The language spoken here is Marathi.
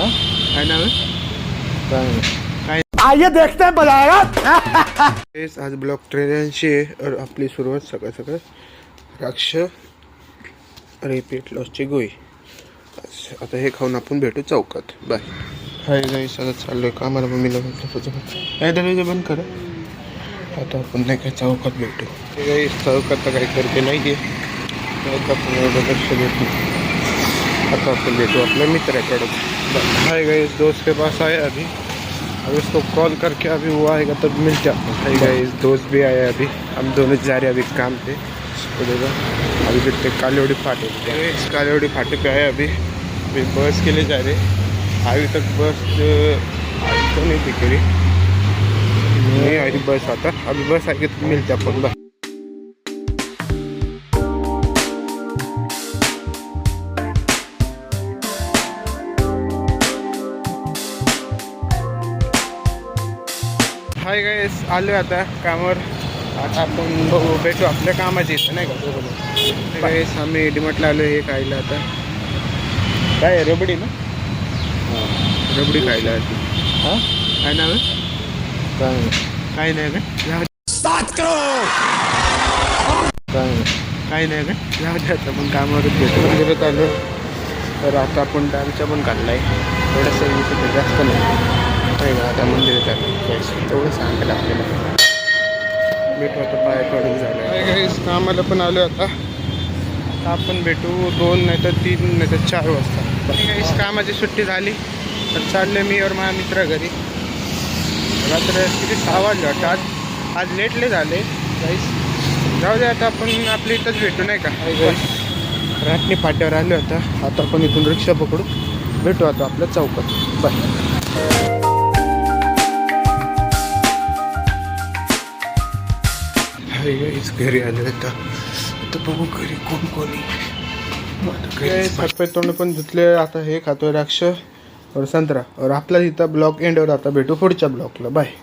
काय नाव आहे? काय आइए देखते हैं बजाएगा। आज ब्लॉक ट्रेनची आहे और आपली सुरुवात सकाळ सकाळ राक्ष रिपीट लॉसची गोळी. आता हे खाऊन आपण भेटू चौकात. बाय. हाय गाईस, आता चाललोय कामाला. मम्मीला म्हटलं काय दरवाजा बंद करा. आता आपण नाही काय चौकात भेटू. गाईस चौकात तर काही करते नाही आहे. आपण एवढं लक्ष देतो. आता अपन भेटू अपने मित्र कड़े. हाय गाइस, दोस्त के पास आए अभी. अब उसको कॉल करके अभी वो आएगा तब मिल जाते. हाय गाइस, दोस्त भी आया अभी. हम दोनों जा रहे अभी काम पे. अभी देखते कालियोड़ी फाटे. कालियोड़ी फाटे पे आए अभी बस के लिए जा रहे. अभी तक बस तो नहीं दिख रही. नहीं आ रही बस. आता अभी बस आएगी तो मिलते अपन. बाय. हाय गाइस, आलो आता कामावर. आता आपण भेटू आपल्या कामाची इथं नाही का. गाइस आम्ही डिमार्टला आलो हे खायला. आता काय रबडी ना. रबडी खायला. हां काय नाव आहे? काय नाही काय काय नाही काय जाऊ दे. आता पण कामावरच भेटू. मंदिरात आलो तर आता आपण डान्सचा पण काढला आहे. थोडंसं जास्त नाही. आता मंदिरात आलं तेवढं सांगायला आपल्याला. भेटू आता. पाय कडून झालं. कामाला पण आलो आता. आता आपण भेटू 2 नाही तर 3 नाही तर 4 वाजता. कामाची सुट्टी झाली तर चालले मी और माझा मित्र घरी. रात्र किती 6 वाजले वाटतं. आज लेटले झाले गाईस. जाऊ दे आता आपण आपल्या इथंच भेटू नाही का. राटणी फाट्यावर आलो आता. आता आपण इथून रिक्षा पकडू. भेटू आता आपल्या चौकात. बाय. घरी आले आता. बघू घरी कोण कोणी. हातपाय तोंड पण धुतले. आता हे खातोय राक्ष और संत्रा. और आपला इथं ब्लॉग एंडवर. आता भेटू पुढच्या ब्लॉगला. बाय.